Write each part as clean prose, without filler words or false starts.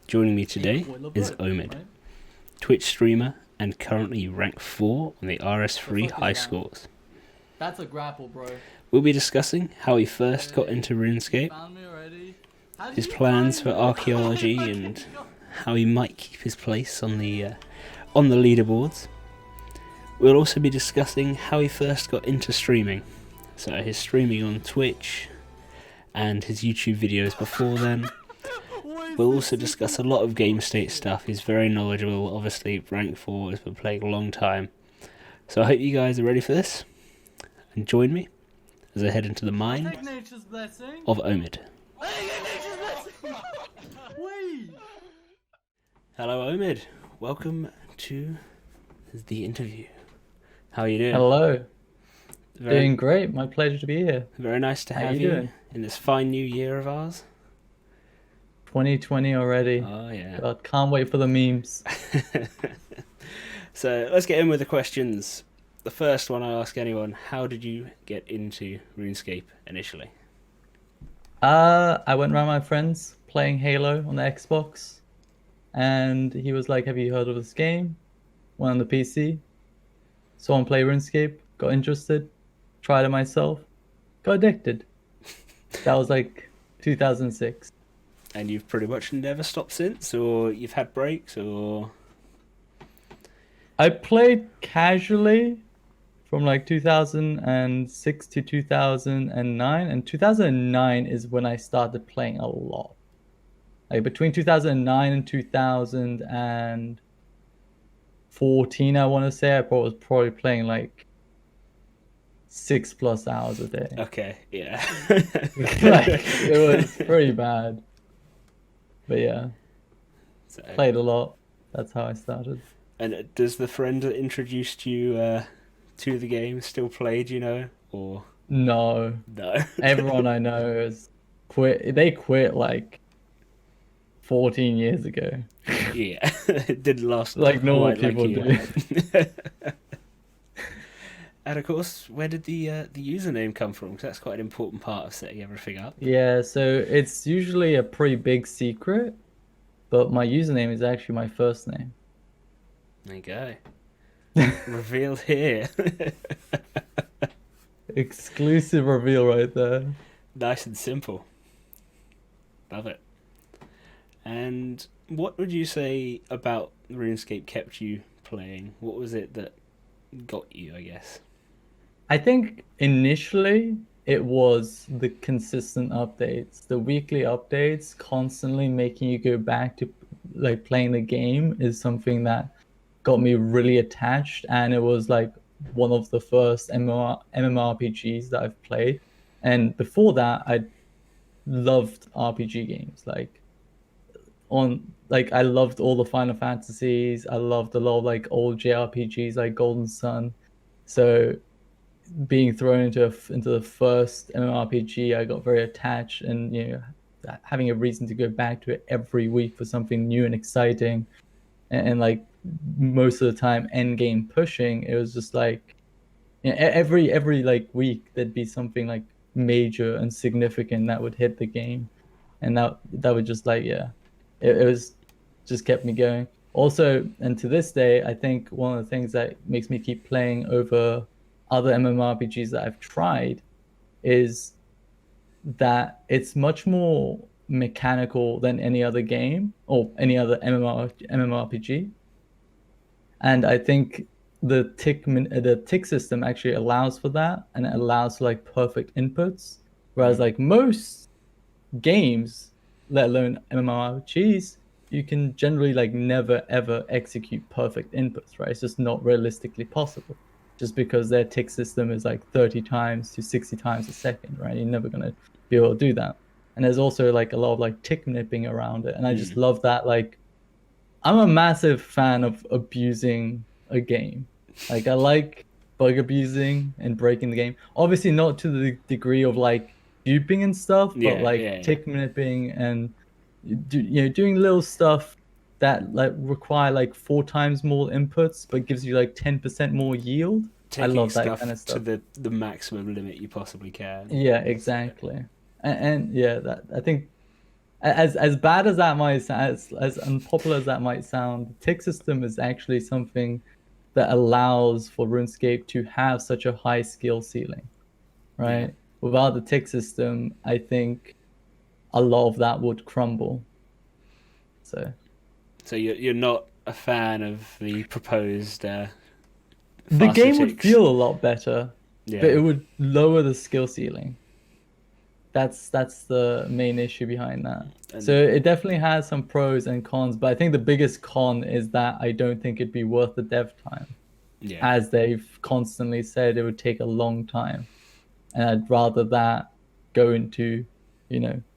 Joining me today is Omid, Twitch streamer and currently rank 4 on the RS3 HiScores. That's a grapple, bro. We'll be discussing how he first got into Runescape, his plans for Archaeology, and how he might keep his place on the leaderboards. We'll also be discussing how he first got into streaming, so his streaming on Twitch and his YouTube videos before then. We'll also discuss a lot of game state stuff. He's very knowledgeable, obviously rank 4, has been playing a long time. So I hope you guys are ready for this, and join me as I head into the mind of Omid. Hello Omid, welcome to the interview. How are you doing? Hello. Doing great, my pleasure to be here. Very nice to have you in this fine new year of ours. 2020 already. Oh yeah. God, can't wait for the memes. So let's get in with the questions. The first one I ask anyone, how did you get into RuneScape initially? I went around my friends playing Halo on the Xbox, and he was like, have you heard of this game? Went on the PC, saw him play RuneScape, got interested, tried it myself, got addicted. That was like 2006. And you've pretty much never stopped since, or you've had breaks, or... I played casually from like 2006 to 2009, and 2009 is when I started playing a lot. Like between 2009 and 2014, I want to say, I was probably playing like 6+ hours a day. Okay, yeah. Like, it was pretty bad. But yeah, so, played a lot. That's how I started. And does the friend that introduced you to the game still play, do you know? Or No. Everyone I know is quit. They quit like 14 years ago. Yeah, it didn't last like normal people do. And of course, where did the username come from? Because that's quite an important part of setting everything up. Yeah, so it's usually a pretty big secret, but my username is actually my first name. There you go. Revealed here. Exclusive reveal right there. Nice and simple. Love it. And what would you say about RuneScape kept you playing? What was it that got you, I guess? I think initially it was the consistent updates. The weekly updates constantly making you go back to like playing the game is something that got me really attached, and it was like one of the first MMORPGs that I've played. And before that, I loved RPG games. I loved all the Final Fantasies. I loved a lot of like old JRPGs like Golden Sun. So being thrown into the first MMORPG, I got very attached, and having a reason to go back to it every week for something new and exciting, and like most of the time end game pushing. It was just like every like week there'd be something like major and significant that would hit the game, and that would just like it was just kept me going. Also, and to this day, I think one of the things that makes me keep playing over other MMORPGs that I've tried is that it's much more mechanical than any other game or any other MMORPG. And I think the tick system actually allows for that, and it allows for like perfect inputs. Whereas like most games, let alone MMORPGs, you can generally like never ever execute perfect inputs, right? It's just not realistically possible. Just because their tick system is like 30 times to 60 times a second, right? You're never gonna be able to do that. And there's also like a lot of like tick nipping around it, and I just love that. Like, I'm a massive fan of abusing a game. Like, I like bug abusing and breaking the game. Obviously, not to the degree of like duping and stuff, but tick nipping and doing little stuff that like require like 4 times more inputs but gives you like 10% more yield. Taking I love that kind of stuff to the maximum limit you possibly can. Yeah, exactly. And yeah, that I think as bad as that might sound, as unpopular as that might sound, the tick system is actually something that allows for RuneScape to have such a high skill ceiling, right? Yeah. Without the tick system, I think a lot of that would crumble. So you're not a fan of the proposed the faster game would ticks? feel a lot better, Yeah. but it would lower the skill ceiling. That's the main issue behind that. And- So it definitely has some pros and cons, but I think the biggest con is that I don't think it'd be worth the dev time, Yeah. as they've constantly said it would take a long time, and I'd rather that go into,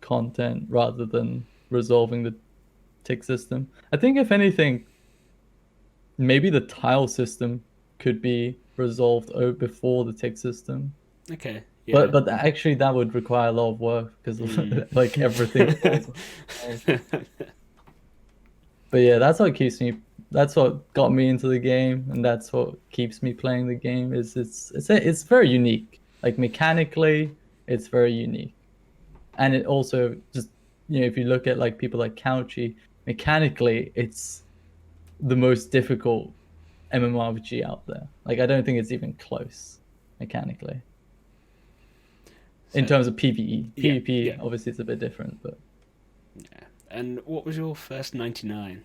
content rather than resolving the tick system. I think if anything, maybe the tile system could be resolved before the tick system. Okay. Yeah. But actually that would require a lot of work because like everything falls on tiles. But yeah, that's what got me into the game, and that's what keeps me playing the game. It's very unique. Like mechanically, it's very unique. And it also just, if you look at like people like Couchy, mechanically it's the most difficult MMORPG out there. Like I don't think it's even close mechanically. In terms of PvE. PvP, obviously it's a bit different, but yeah. And what was your first 99?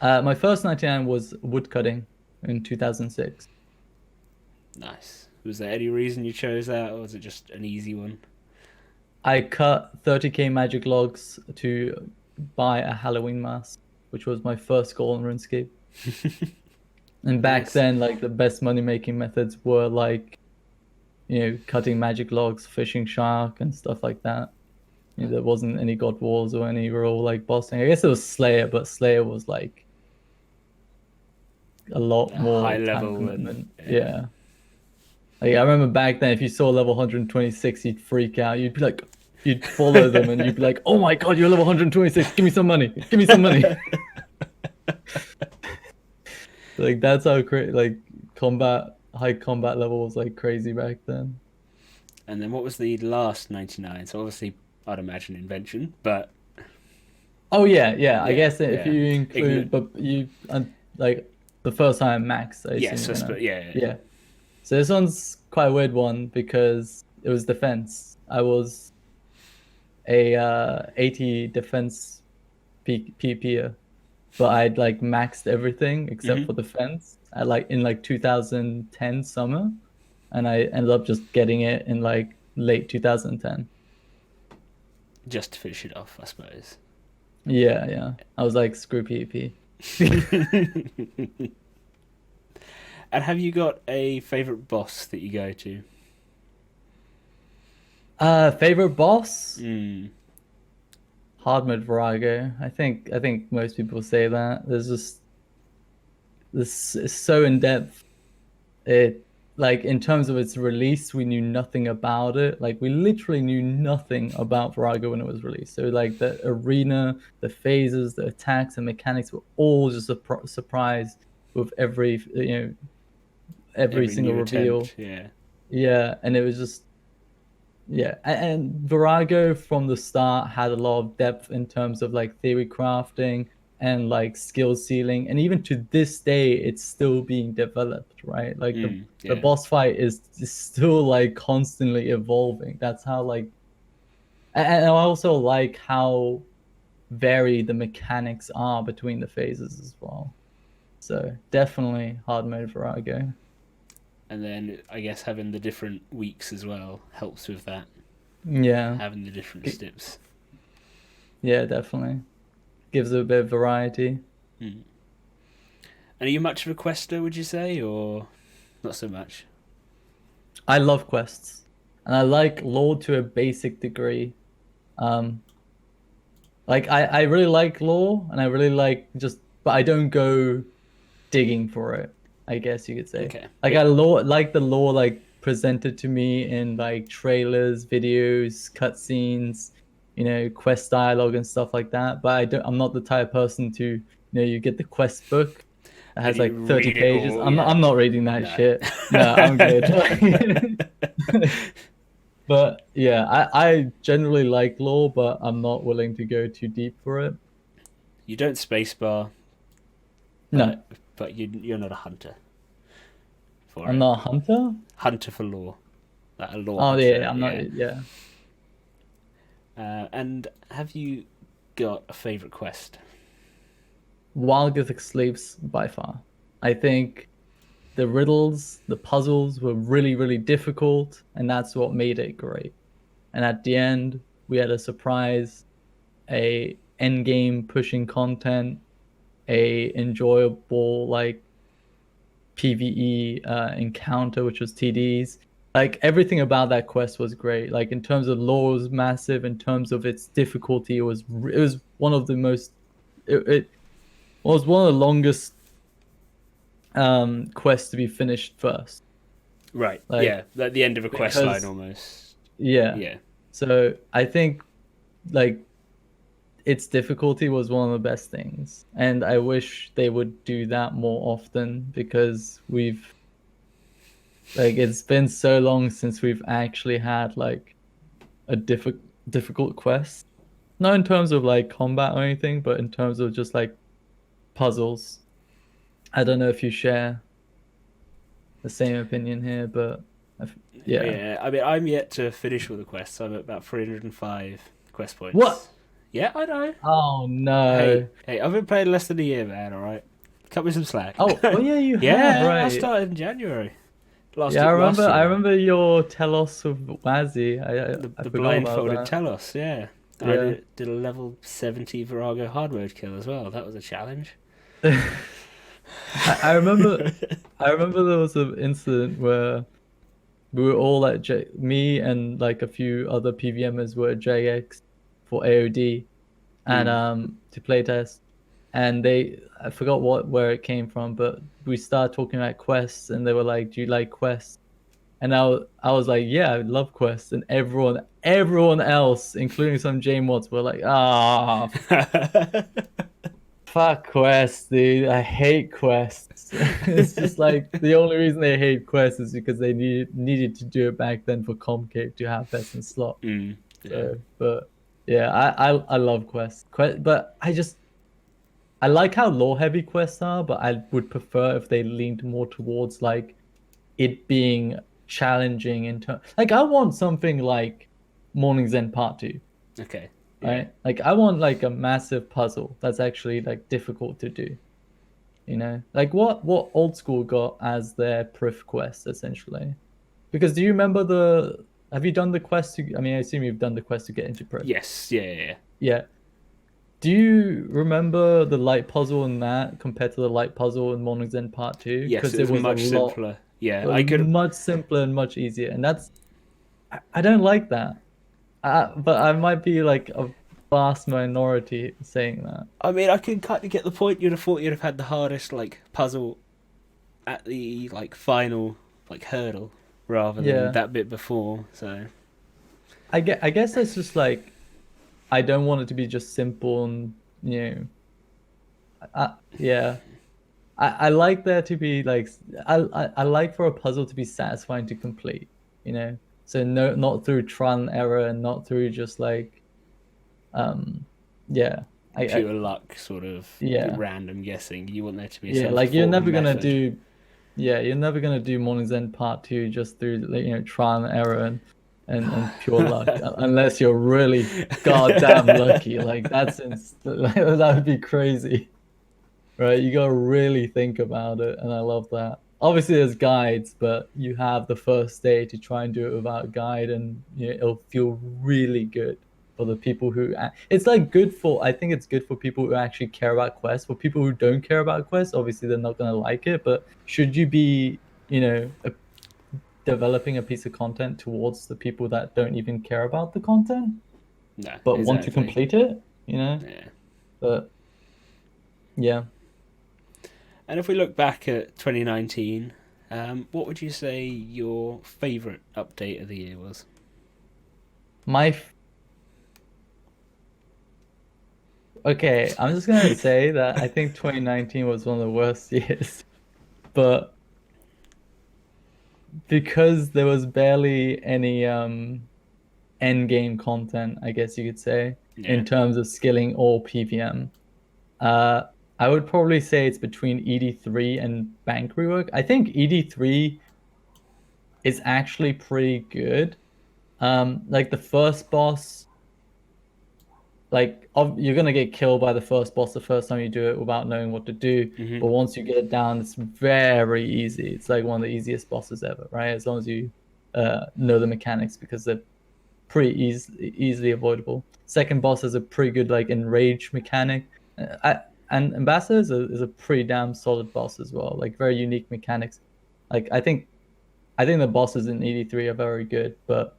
my first 99 was woodcutting in 2006. Nice. Was there any reason you chose that, or was it just an easy one? I cut 30k magic logs to buy a Halloween mask, which was my first goal in RuneScape. And back Nice. then, like the best money making methods were like, cutting magic logs, fishing shark, and stuff like that. There wasn't any God Wars or any real like bossing. I guess it was Slayer, but Slayer was like a lot more high time level commitment. and Yeah. Like I remember back then, if you saw level 126, you'd freak out. You'd be like, you'd follow them, and you'd be like, "Oh my god, you're level 126! Give me some money! Give me some money!" Like that's how like high combat level was like crazy back then. And then what was the last 99? So obviously, I'd imagine invention, but Oh yeah. I guess if yeah. you include, but like the first time max. I yes, assume, but yeah. Yeah. So this one's quite a weird one because it was defense. I was a 80 defense PPer, but I'd like maxed everything except for defense at in 2010 summer, and I ended up just getting it in like late 2010. Just to finish it off, I suppose. Yeah. I was like, screw PvP. And have you got a favorite boss that you go to? Favorite boss? Hard mode Virago. I think most people say that. This is so in depth. It like in terms of its release, we knew nothing about it. Like we literally knew nothing about Virago when it was released. So like the arena, the phases, the attacks and mechanics were all just a surprise with every single reveal. Attempt, yeah, and it was just and Virago from the start had a lot of depth in terms of like theory crafting and like skill ceiling, and even to this day it's still being developed, right? Like the boss fight is still like constantly evolving. That's how like, and I also like how varied the mechanics are between the phases as well. So definitely hard mode Virago. And then I guess having the different weeks as well helps with that. Yeah. Having the different steps. Yeah, definitely. Gives it a bit of variety. And are you much of a quester, would you say, or not so much? I love quests. And I like lore to a basic degree. Like I really like lore, and I really like but I don't go digging for it, I guess you could say. Okay. Like I like the lore like presented to me in like trailers, videos, cutscenes, quest dialogue and stuff like that. But I'm not the type of person to, you get the quest book that has like 30 pages. I'm not reading that shit. No, I'm good. But yeah, I generally like lore, but I'm not willing to go too deep for it. You don't spacebar, No, but you're not a hunter for I'm it. not a hunter. Hunter for lore, like a lore Oh yeah, hunter. I'm Yeah. not. Yeah, And have you got a favorite quest? Wild Gothic Slaves by far. I think the riddles, the puzzles were really, really difficult, and that's what made it great. And at the end, we had a surprise, a end game pushing content, a enjoyable like PvE encounter, which was TDs. Like everything about that quest was great. Like in terms of lore, it was massive. In terms of its difficulty, it was one of the most. It was one of the longest quests to be finished first. Right. Like Yeah. At the end of a quest line, because almost. yeah. Yeah. So I think like its difficulty was one of the best things, and I wish they would do that more often because we've like it's been so long since we've actually had like a difficult quest. Not in terms of like combat or anything, but in terms of just like puzzles. I don't know if you share the same opinion here, but yeah. Yeah. I mean, I'm yet to finish all the quests. I'm at about 305 quest What? points. Yeah, I know. Oh Hey, no. hey, I've been playing less than a year, man. All right, cut me some slack. Oh yeah, you have, Yeah, I right. started in January. Yeah, Last I year. remember your Telos with Wazzy. I The forgot about blindfolded that. Telos, yeah. I Yeah. did a level 70 Virago hard mode kill as well. That was a challenge. I remember I remember there was an incident where we were all at me and like a few other PVMers were at JX for AOD and Mm. to playtest, and I forgot where it came from, but we started talking about quests and they were like, "Do you like quests?" And I was like, "Yeah, I love quests," and everyone else, including some J mods, were like, "Ah, fuck quests, dude. I hate quests." It's just like the only reason they hate quests is because they needed to do it back then for Comcave to have best in slot. Mm. Yeah. So, but yeah, I love quests. But I like how lore heavy quests are, but I would prefer if they leaned more towards like it being challenging in terms. Like I want something like Morning's End Part 2. Okay. Yeah. Right? Like I want like a massive puzzle that's actually like difficult to do. You know, like what old school got as their proof quest essentially. Because do you remember the? Have you done the quest to? I mean, I assume you've done the quest to get into proof. Yes. Yeah. Yeah. Yeah. Yeah. Do you remember the light puzzle in that compared to the light puzzle in Morning's End Part 2? Yes, Because it it was was a much lot, simpler. Yeah, it was I could. much simpler and much easier, and I don't like that. But I might be like a vast minority saying that. I mean, I can kind of get the point. You'd have thought you'd have had the hardest like puzzle at the like final like hurdle rather than Yeah, that bit before. So I guess it's just like I don't want it to be just simple and you know, yeah. I like there to be like I like for a puzzle to be satisfying to complete, you know. So no, not through trial and error and not through just like um yeah. I pure luck, sort of yeah. random guessing. You want there to be Yeah, some like you're form of never gonna method. do yeah, you're never gonna do Morning's End Part 2 just through like, you know, trial and error and pure luck unless you're really goddamn lucky. Like that would be crazy. Right, you gotta really think about it, and I love that. Obviously, there's guides, but you have the first day to try and do it without a guide, and you know, it'll feel really good for the people who. It's like good for. I think it's good for people who actually care about quests. For people who don't care about quests, obviously they're not gonna like it. But should you be, you know, developing a piece of content towards the people that don't even care about the content, No, but want to exactly. complete it? You know, Yeah. but yeah. And if we look back at 2019, what would you say your favourite update of the year was? My Okay, I'm just gonna say that I think 2019 was one of the worst years, but because there was barely any end game content, I guess you could say, Yeah. in terms of skilling or PVM. I would probably say it's between ED3 and bank rework. I think ED3 is actually pretty good. Like the first boss, like you're gonna get killed by the first boss the first time you do it without knowing what to do. Mm-hmm. But once you get it down, it's very easy. It's like one of the easiest bosses ever, right? As long as you know the mechanics, because they're pretty easily avoidable. Second boss is a pretty good like enrage mechanic. And Ambassador is a pretty damn solid boss as well. Like very unique mechanics. Like I think the bosses in ED3 are very good, but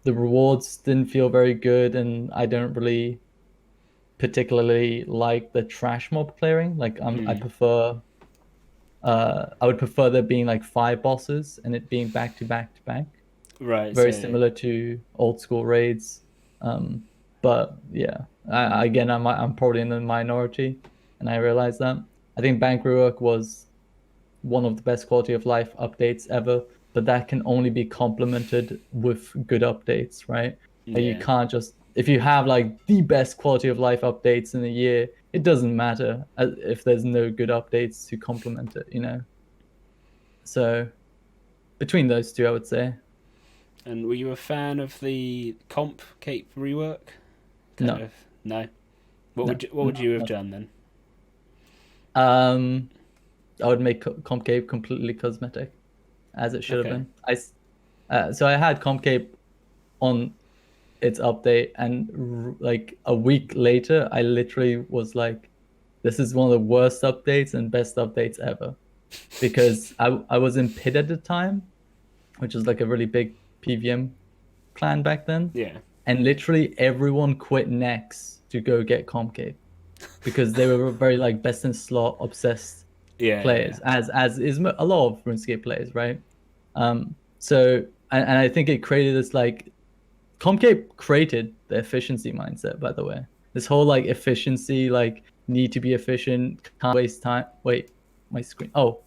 the rewards didn't feel very good, and I don't really particularly like the trash mob clearing. Like I prefer I would prefer there being like 5 bosses and it being back to back to back. Right. Very So, similar to old school raids. But yeah, again, I'm probably in the minority, and I realize that. I think Bank Rework was one of the best quality of life updates ever, but that can only be complemented with good updates, right? Like you yeah. can't just, if you have like the best quality of life updates in a year, it doesn't matter if there's no good updates to complement it, you know? So between those two, I would say. And were you a fan of the comp cape rework? Kind No. of. No. What No, would you have no. done then? Um, I would make Comcape completely cosmetic, as it should have Okay. been. So I had Comcape on its update, and like a week later, I literally was like, "This is one of the worst updates and best updates ever," because I was in PID at the time, which is like a really big PVM clan back then, Yeah. and literally everyone quit Nex to go get Comcape because they were very like best in slot obsessed Yeah. players, as is a lot of RuneScape players, right? So and I think it created this like Comcape created the efficiency mindset, by the way. This whole like efficiency, like need to be efficient, can't waste time. Wait, my screen. Oh,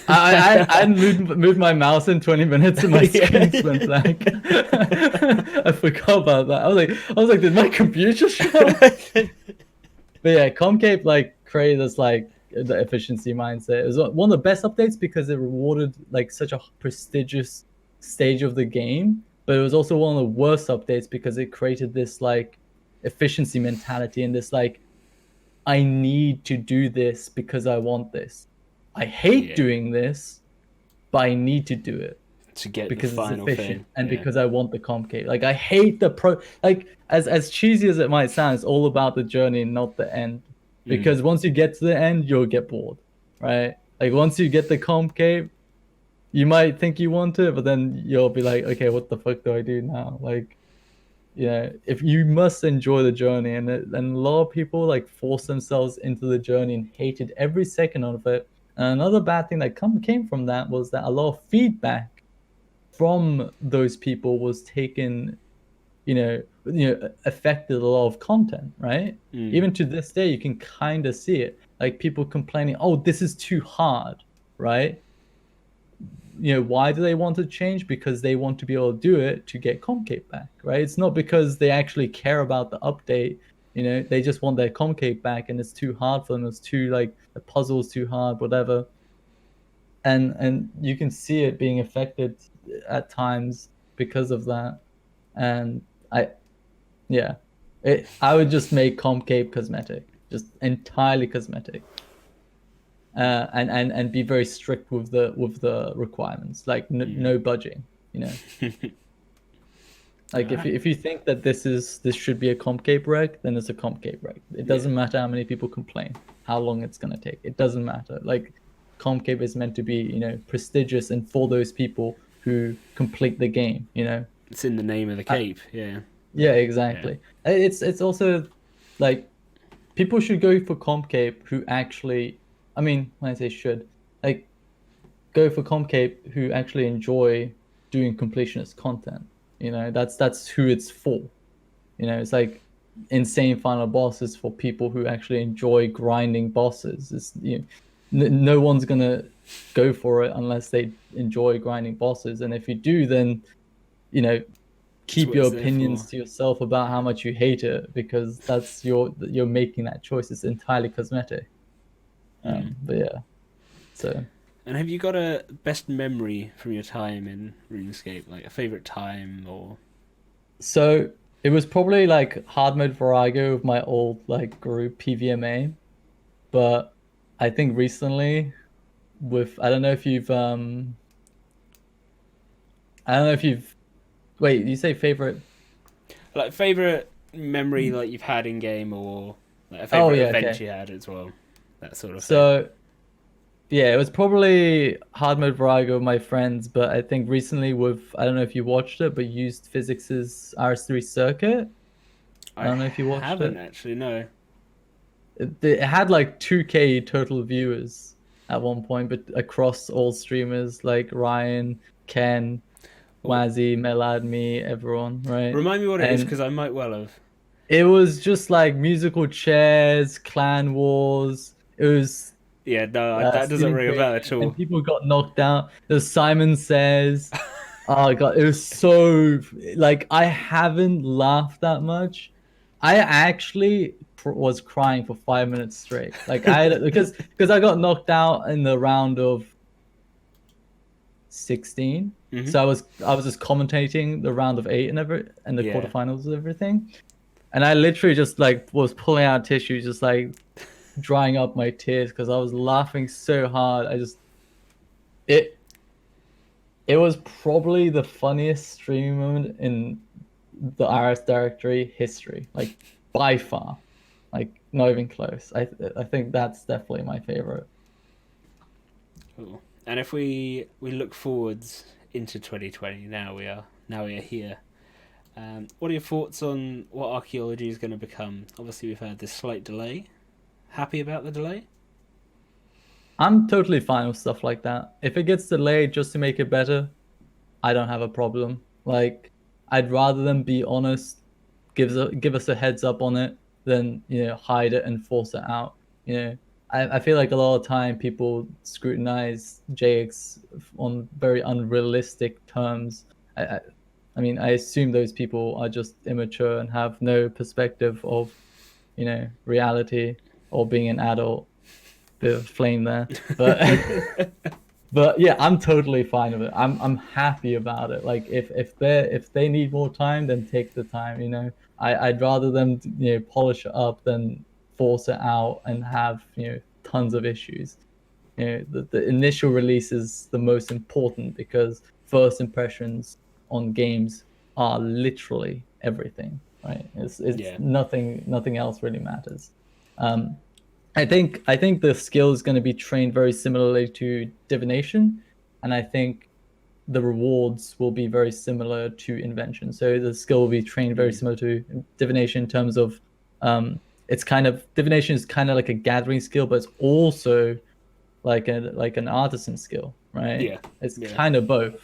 I hadn't moved my mouse in 20 minutes and my screen went blank. I forgot about that. I was like, did my computer just shut? But yeah, Comcape like created this like the efficiency mindset. It was one of the best updates because it rewarded like such a prestigious stage of the game, but it was also one of the worst updates because it created this like efficiency mentality and this like I need to do this because I want this. I hate Yeah. doing this, but I need to do it To get because the it's final efficient thing. and Yeah. because I want the comp cape. Like I hate the pro. Like as cheesy as it might sound, it's all about the journey, not the end. Because once you get to the end, you'll get bored, right? Like once you get the comp cape, you might think you want it, but then you'll be like, okay, what the fuck do I do now? Like, if you must enjoy the journey, and a lot of people like force themselves into the journey and hated every second of it. And another bad thing that came from that was that a lot of feedback from those people was taken, affected a lot of content, right? Even to this day, you can kind of see it, like people complaining, "Oh, this is too hard," right? Why do they want to change? Because they want to be able to do it to get Comcape back, right? It's not because they actually care about the update. They just want their Comcape back, and it's too hard for them. It's too like the puzzle's too hard, whatever. And you can see it being affected at times because of that. And I would just make Comcape cosmetic, just entirely cosmetic, and be very strict with the requirements, like no budging. Like if you think that this should be a Comcape reg, then it's a Comcape reg. It doesn't matter how many people complain, how long it's gonna take. It doesn't matter. Like Comcape is meant to be prestigious and for those people who complete the game. It's in the name of the cape. Yeah. Yeah, exactly. It's also like people should go for Comcape who actually, I mean, when I say should, like go for Comcape who actually enjoy doing completionist content. That's who it's for. It's like insane final bosses for people who actually enjoy grinding bosses. No one's gonna go for it unless they enjoy grinding bosses, and if you do, then you know, That's keep what your it's there opinions for. to yourself about how much you hate it, because you're making that choice. It's entirely cosmetic. But yeah, so. And have you got a best memory from your time in RuneScape, like a favorite time or? So it was probably like hard mode Virago of my old like group PVMA, but I think recently with I don't know if you've wait, you say favorite. Like favorite memory like you've had in game or like a Oh favorite yeah, event okay. you had as well. That sort of thing. So yeah, it was probably hard mode Virago with my friends, but I think recently with I don't know if you watched it, but used Physics's RS3 circuit. I I don't know if you watched haven't it. actually, no. It had like 2K total viewers at one point, but across all streamers like Ryan, Ken, Well, Wazzy, Melad, me, everyone, right? remind me what it is And because I might well have. it was just like musical chairs, clan wars. It was Yeah, no, that doesn't stealing ring a bell crates, at and all. people got knocked out. The Simon Says, oh god, it was so like I haven't laughed that much. I actually was crying for 5 minutes straight. Like because I got knocked out in the round of 16. Hmm. So I was just commentating the round of 8 and the Yeah. quarterfinals and everything. And I literally just like was pulling out tissue, just like drying up my tears because I was laughing so hard. It it was probably the funniest stream moment in the RS directory history, like by far, like not even close. I think that's definitely my favorite. Cool. And if we look forwards into 2020, now we are here. What are your thoughts on what archaeology is going to become? Obviously, we've had this slight delay. Happy about the delay? I'm totally fine with stuff like that. If it gets delayed just to make it better, I don't have a problem. Like, I'd rather them be honest, give us a heads up on it, than hide it and force it out. I feel like a lot of time people scrutinize JX on very unrealistic terms. I, I I mean, I assume those people are just immature and have no perspective of reality or being an adult. Bit of flame there, but but yeah, I'm totally fine with it. I'm happy about it. Like if they need more time, then take the time. I'd rather them polish it up than force it out and have tons of issues. The initial release is the most important because first impressions on games are literally everything, right? It's Yeah. nothing else really matters. Um, I think the skill is going to be trained very similarly to divination, and I think the rewards will be very similar to invention. So the skill will be trained very Mm. similar to divination in terms of it's kind of divination is kind of like a gathering skill, but it's also like an artisan skill, right? Yeah. It's Yeah. kind of both,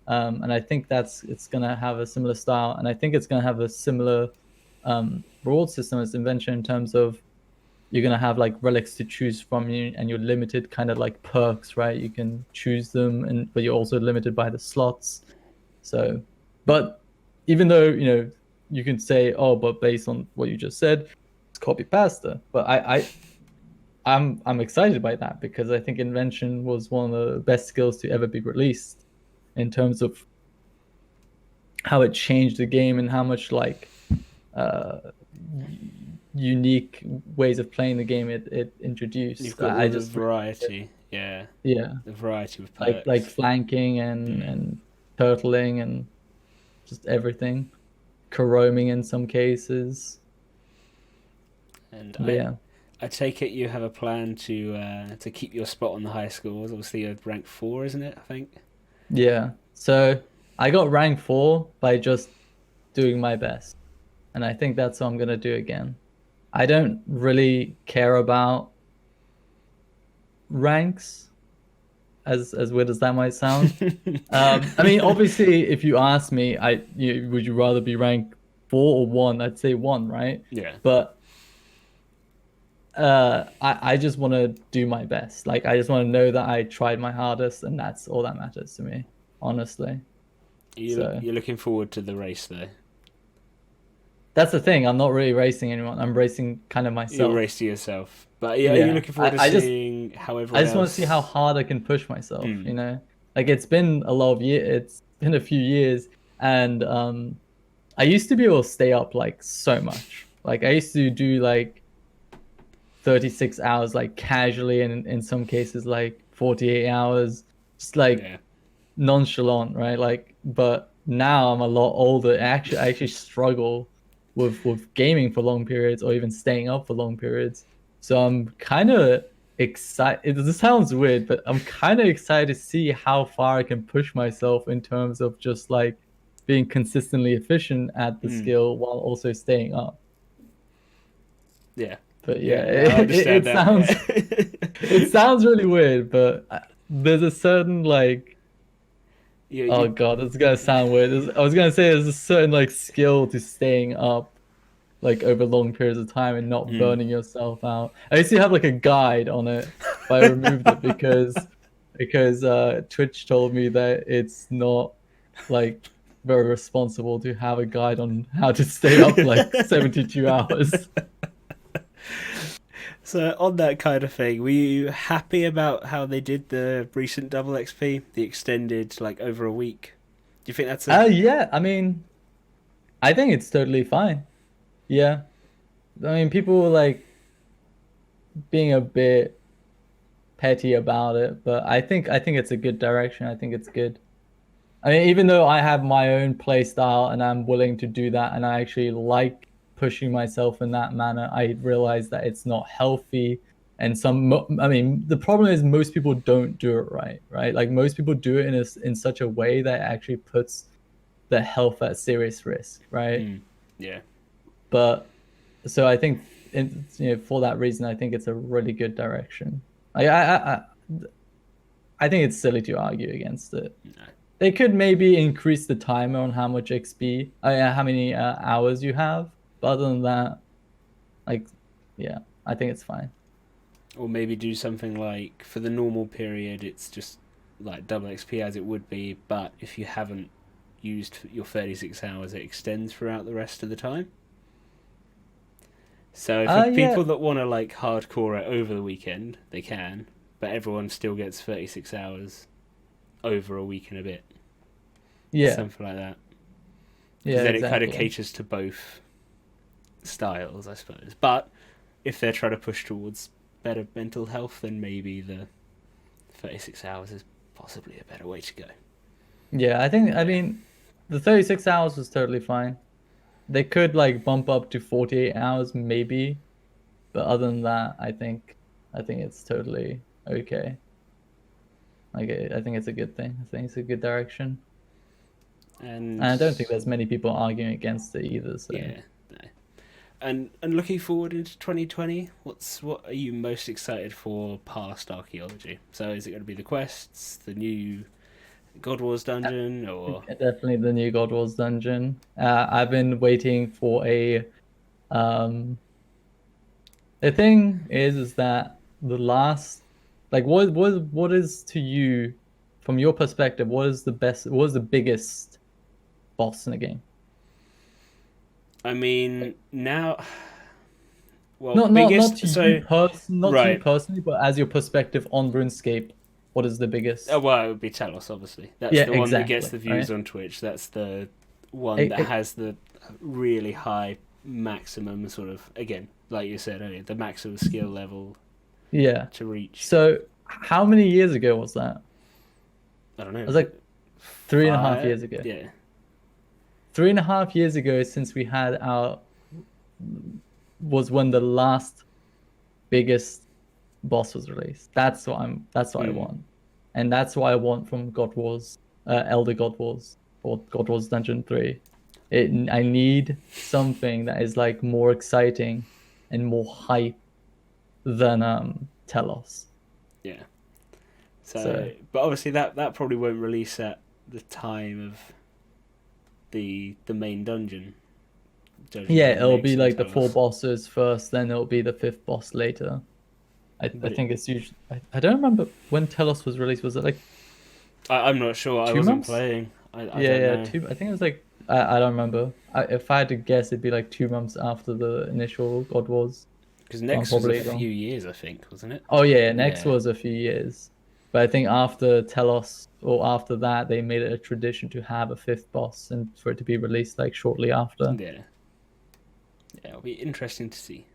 and I think it's gonna have a similar style, and I think it's gonna have a similar reward system as invention in terms of you're gonna have like relics to choose from you, and you're limited kind of like perks, right? You can choose them, and but you're also limited by the slots. So, but even though you can say, oh, but based on what you just said, it's copy pasta. But I'm excited by that because I think invention was one of the best skills to ever be released in terms of how it changed the game and how much like uh, unique ways of playing the game it You've introduced. got all I the just really liked it. variety. Yeah. Yeah, The variety of like perks. flanking and Mm. and turtling and just everything, roaming in some cases. And But yeah, I take it you have a plan to keep your spot on the high scores. Obviously, you're rank 4, isn't it? I think. yeah. So I got rank 4 by just doing my best, and I think that's what I'm gonna do again. I don't really care about ranks, as weird as that might sound. I mean, obviously, if you ask me, would you rather be rank 4 or 1? I'd say 1, right? Yeah. But I just want to do my best. Like, I just want to know that I tried my hardest, and that's all that matters to me, honestly. So You're looking forward to the race, though. that's the thing. I'm not really racing anyone. I'm racing kind of You'll myself. race to yourself. But yeah, are you Yeah. looking forward to I just seeing how I everyone just want to see how else? hard I can push myself, Hmm. you know? Like it's been a lot of years, it's been a few years, and I used to be able to stay up like so much. Like I used to do like 36 hours like casually, and in some cases like 48 hours, just like Yeah. nonchalant, right? Like, but now I'm a lot older. I actually struggle with gaming for long periods or even staying up for long periods. So I'm kind of excited. This sounds weird, but I'm kind of excited to see how far I can push myself in terms of just like being consistently efficient at the Hmm. skill while also staying up. Yeah. But yeah, Yeah. No, I understand that. it sounds really weird, but there's a certain like, oh You. god, it's gonna sound weird. I was gonna say there's a certain like skill to staying up like over long periods of time and not Hmm. burning yourself out. I used to have like a guide on it, but I removed it because Twitch told me that it's not like very responsible to have a guide on how to stay up like 72 hours. So on that kind of thing, were you happy about how they did the recent double XP, the extended like over a week? Do you think that's a Yeah, I mean, I think it's totally fine. Yeah. I mean, people were like being a bit petty about it, but I think it's a good direction. I think it's good. I mean, even though I have my own play style and I'm willing to do that, and I actually like pushing myself in that manner, I realize that it's not healthy. And I mean, the problem is most people don't do it right, right? Like most people do it in such a way that actually puts their health at serious risk, right? Hmm. Yeah. But so I think, for that reason, I think it's a really good direction. I think it's silly to argue against it. No. They could maybe increase the timer on how much XP, how many hours you have. But other than that, like, yeah, I think it's fine. Or maybe do something like for the normal period, it's just like double XP as it would be, but if you haven't used your 36 hours, it extends throughout the rest of the time. So for Yeah, people that want to like hardcore it over the weekend, they can, but everyone still gets 36 hours over a week and a bit. yeah, Something like that. Because yeah, then it kind of exactly. caters to both styles, I suppose. But if they're trying to push towards better mental health, then maybe the 36 hours is possibly a better way to go. Yeah, I Yeah. mean, the 36 hours was totally fine. They could like bump up to 48 hours maybe, but other than that, I think it's totally okay. Like I think it's a good thing. I think it's a good direction. And And I don't think there's many people arguing against it either, so. yeah, no. And looking forward into 2020, what are you most excited for past archaeology? So is it going to be the quests, the new God Wars dungeon, or Definitely the new God Wars dungeon. I've been waiting for a the thing is that the last like what is to you from your perspective, what is the biggest boss in the game? I mean Like, now, well, biggest so not to you right. personally, but as your perspective on RuneScape, what is the Oh, biggest? well, it would be Talos, obviously. That's Yeah, the one that gets exactly, the views right? on Twitch. That's the one It, that it, has the really high maximum sort of, again, like you said earlier, the maximum skill level yeah. to reach. So how many years ago was that? It I don't know, was was like it 3.5 years five? ago. Yeah. 3.5 years ago since we had our was when the last biggest boss was released. That's what I Mm. want. And that's what I want from God Wars, Elder God Wars, or God Wars Dungeon 3. I need something that is like more exciting and more hype than Telos. Yeah. So, So but obviously that probably won't release at the time of the main dungeon yeah, being it'll released be in like the four Talos. bosses first, then it'll be the fifth boss later. I But it, think it's usually I don't remember when Telos was released. Was it like I'm not sure. I two wasn't months? playing. I Yeah, don't yeah. know. I think it was like I don't remember. If I had to guess, it'd be like 2 months after the initial God Wars. Because But I'm next was a probably wrong. few years, I think, wasn't it? Oh yeah, next Yeah, was a few years. But I think after Telos or after that, they made it a tradition to have a fifth boss and for it to be released like shortly after. yeah, yeah. It'll be interesting to see.